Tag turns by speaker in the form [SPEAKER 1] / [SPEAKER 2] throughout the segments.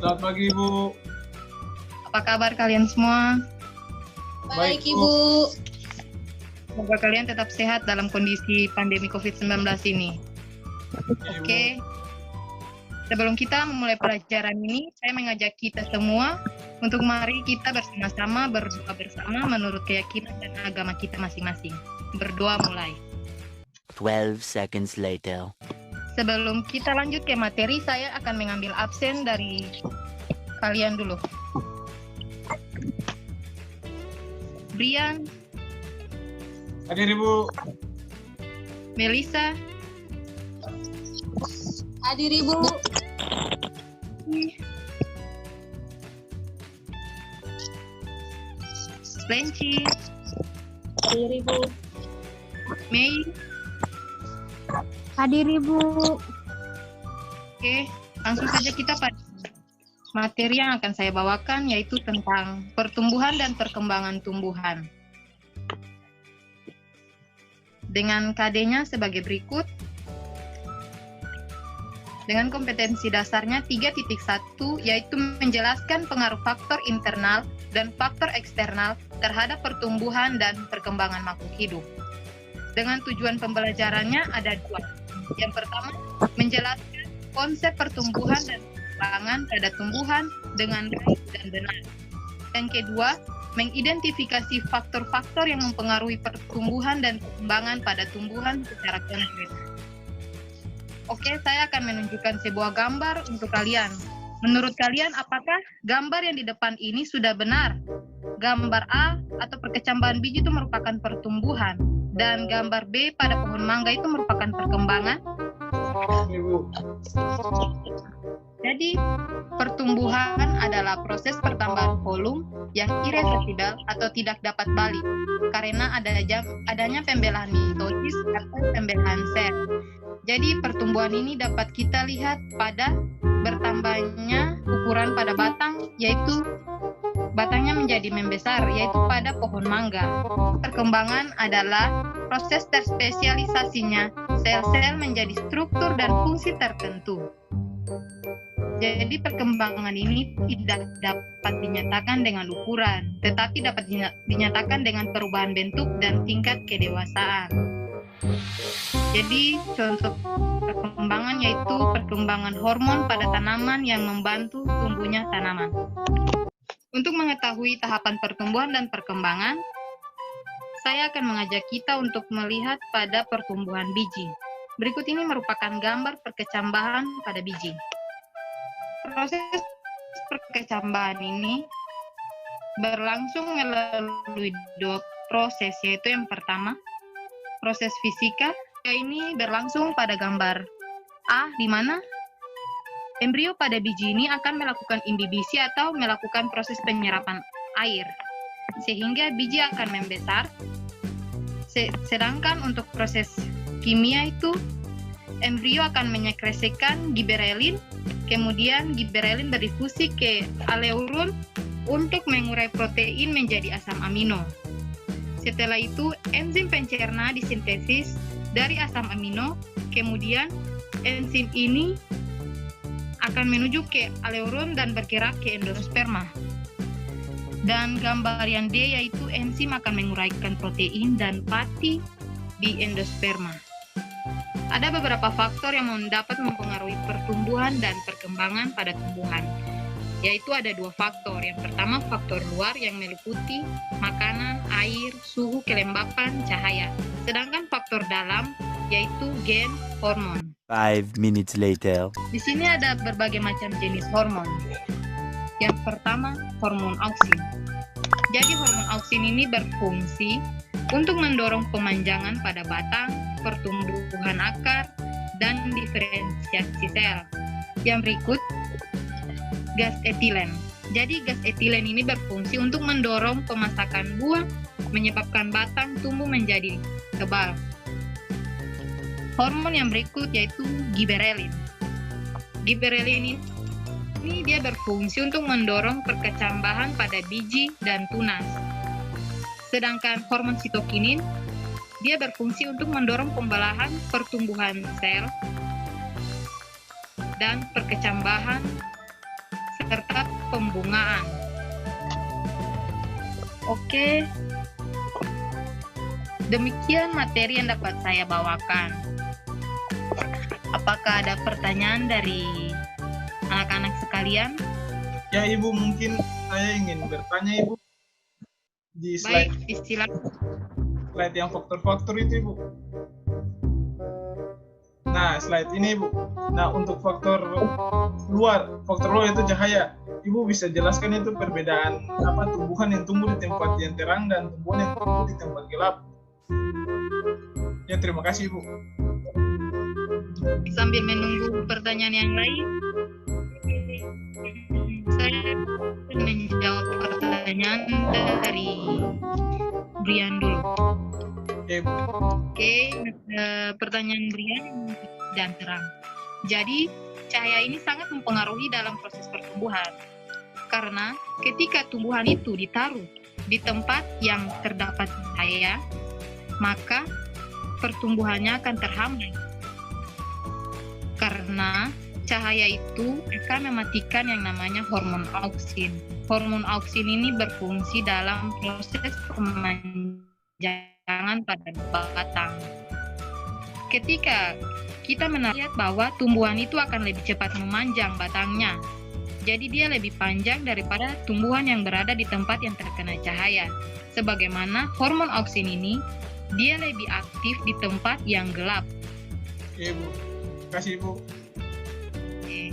[SPEAKER 1] Selamat pagi, Ibu.
[SPEAKER 2] Apa kabar kalian semua?
[SPEAKER 3] Baik, Ibu.
[SPEAKER 2] Semoga kalian tetap sehat dalam kondisi pandemi COVID-19 ini. Oke. Sebelum kita memulai pelajaran ini, saya mengajak kita semua untuk mari kita bersama-sama berdoa bersama menurut keyakinan dan agama kita masing-masing. Berdoa mulai.
[SPEAKER 4] 12 seconds later.
[SPEAKER 2] Sebelum kita lanjut ke materi, saya akan mengambil absen dari kalian dulu. Brian,
[SPEAKER 1] Hadir, Ibu.
[SPEAKER 2] Melissa,
[SPEAKER 3] Hadir, Ibu.
[SPEAKER 2] Lenci,
[SPEAKER 3] Hadir, Ibu.
[SPEAKER 2] Mei.
[SPEAKER 5] Hadir, Ibu.
[SPEAKER 2] Oke, langsung saja kita pada materi yang akan saya bawakan, yaitu tentang pertumbuhan dan perkembangan tumbuhan. Dengan KD-nya sebagai berikut. Dengan kompetensi dasarnya 3.1, yaitu menjelaskan pengaruh faktor internal dan faktor eksternal terhadap pertumbuhan dan perkembangan makhluk hidup. Dengan tujuan pembelajarannya ada dua. Yang pertama, menjelaskan konsep pertumbuhan dan perkembangan pada tumbuhan dengan baik dan benar. Yang kedua, mengidentifikasi faktor-faktor yang mempengaruhi pertumbuhan dan perkembangan pada tumbuhan secara konkret. Oke, saya akan menunjukkan sebuah gambar untuk kalian. Menurut kalian, apakah gambar yang di depan ini sudah benar? Gambar A atau perkecambahan biji itu merupakan pertumbuhan, dan gambar B pada pohon mangga itu merupakan perkembangan.
[SPEAKER 1] Ibu.
[SPEAKER 2] Jadi, pertumbuhan adalah proses pertambahan volume yang irreversibel atau tidak dapat balik karena adanya pembelahan mitosis atau pembelahan sel. Jadi, pertumbuhan ini dapat kita lihat pada bertambahnya ukuran pada batang, yaitu batangnya menjadi membesar, yaitu pada pohon mangga. Perkembangan adalah proses terspesialisasinya sel-sel menjadi struktur dan fungsi tertentu. Jadi perkembangan ini tidak dapat dinyatakan dengan ukuran, tetapi dapat dinyatakan dengan perubahan bentuk dan tingkat kedewasaan. Jadi contoh perkembangan yaitu perkembangan hormon pada tanaman yang membantu tumbuhnya tanaman. Untuk mengetahui tahapan pertumbuhan dan perkembangan, saya akan mengajak kita untuk melihat pada pertumbuhan biji. Berikut ini merupakan gambar perkecambahan pada biji. Proses perkecambahan ini berlangsung melalui dua proses, yaitu yang pertama, proses fisika. Ini berlangsung pada gambar A, di mana embrio pada biji ini akan melakukan imbibisi atau melakukan proses penyerapan air, sehingga biji akan membesar. Sedangkan untuk proses kimia itu, embrio akan menyekresikan giberelin, kemudian giberelin berdifusi ke aleuron untuk mengurai protein menjadi asam amino. Setelah itu, enzim pencerna disintesis dari asam amino, kemudian enzim ini akan menuju ke aleuron dan bergerak ke endosperma. Dan gambar yang D yaitu enzim akan menguraikan protein dan pati di endosperma. Ada beberapa faktor yang dapat mempengaruhi pertumbuhan dan perkembangan pada tumbuhan, yaitu ada dua faktor. Yang pertama, faktor luar yang meliputi makanan, air, suhu kelembapan, cahaya. Sedangkan faktor dalam yaitu gen, hormon.
[SPEAKER 4] 5 minutes later.
[SPEAKER 2] Di sini ada berbagai macam jenis hormon. Yang pertama, hormon auksin. Jadi hormon auksin ini berfungsi untuk mendorong pemanjangan pada batang, pertumbuhan akar, dan diferensiasi sel. Yang berikut, gas etilen. Jadi gas etilen ini berfungsi untuk mendorong pemasakan buah, menyebabkan batang tumbuh menjadi tebal. Hormon yang berikut yaitu giberelin. Giberelin ini dia berfungsi untuk mendorong perkecambahan pada biji dan tunas. Sedangkan hormon sitokinin dia berfungsi untuk mendorong pembelahan pertumbuhan sel dan perkecambahan serta pembungaan. Oke, demikian materi yang dapat saya bawakan. Apakah ada pertanyaan dari anak-anak sekalian?
[SPEAKER 1] Ya Ibu, mungkin saya ingin bertanya Ibu di slide
[SPEAKER 2] Baik, silakan.
[SPEAKER 1] slide yang faktor-faktor itu Ibu. Nah, slide ini Ibu. Nah, untuk faktor luar itu cahaya. Ibu bisa jelaskan itu perbedaan apa tumbuhan yang tumbuh di tempat yang terang dan tumbuhan yang tumbuh di tempat gelap. Ya, terima kasih Ibu.
[SPEAKER 2] Sambil menunggu pertanyaan yang lain, saya menjawab pertanyaan dari Brian dulu.
[SPEAKER 1] Ibu.
[SPEAKER 2] Oke, pertanyaan Brian dan terang. Jadi, cahaya ini sangat mempengaruhi dalam proses pertumbuhan. Karena ketika tumbuhan itu ditaruh di tempat yang terdapat cahaya, maka pertumbuhannya akan terhambat. Karena cahaya itu akan mematikan yang namanya hormon auksin. Hormon auksin ini berfungsi dalam proses pemanjangan pada batang. Ketika kita melihat bahwa tumbuhan itu akan lebih cepat memanjang batangnya, jadi dia lebih panjang daripada tumbuhan yang berada di tempat yang terkena cahaya. Sebagaimana hormon auksin ini, dia lebih aktif di tempat yang gelap.
[SPEAKER 1] Oke, Bu. Terima kasih, Bu.
[SPEAKER 2] Oke.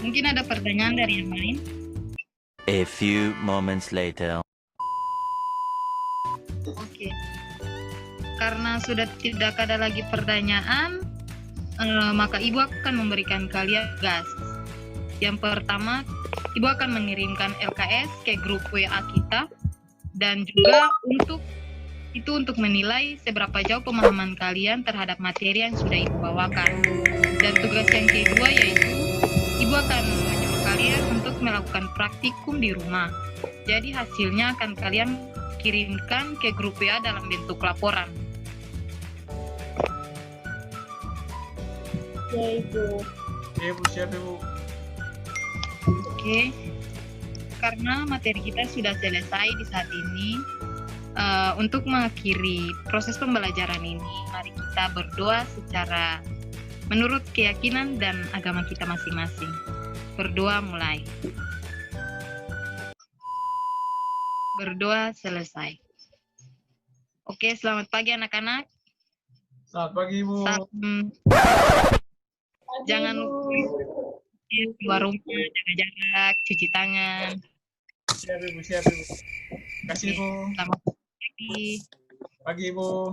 [SPEAKER 2] Mungkin ada pertanyaan dari yang lain?
[SPEAKER 4] A few moments later.
[SPEAKER 2] Oke. Karena sudah tidak ada lagi pertanyaan, maka Ibu akan memberikan kalian tugas. Yang pertama, Ibu akan mengirimkan LKS ke grup WA kita, dan juga untuk menilai seberapa jauh pemahaman kalian terhadap materi yang sudah Ibu bawakan. Dan tugas yang kedua yaitu Ibu akan menyuruh kalian untuk melakukan praktikum di rumah. Jadi hasilnya akan kalian kirimkan ke grup WA dalam bentuk laporan.
[SPEAKER 3] Ya, Ibu.
[SPEAKER 1] Oke, Bu, siap, Bu.
[SPEAKER 2] Oke. Karena materi kita sudah selesai di saat ini, untuk mengakhiri proses pembelajaran ini, mari kita berdoa secara menurut keyakinan dan agama kita masing-masing. Berdoa mulai. Berdoa selesai. Oke, selamat pagi anak-anak.
[SPEAKER 1] Selamat pagi, Bu.
[SPEAKER 2] Jangan lupa keluar rumah, jaga jarak, cuci tangan.
[SPEAKER 1] Siap, Bu. Siap, Bu. Terima kasih, Bu.
[SPEAKER 2] Selamat pagi.
[SPEAKER 1] Pagi, Bu.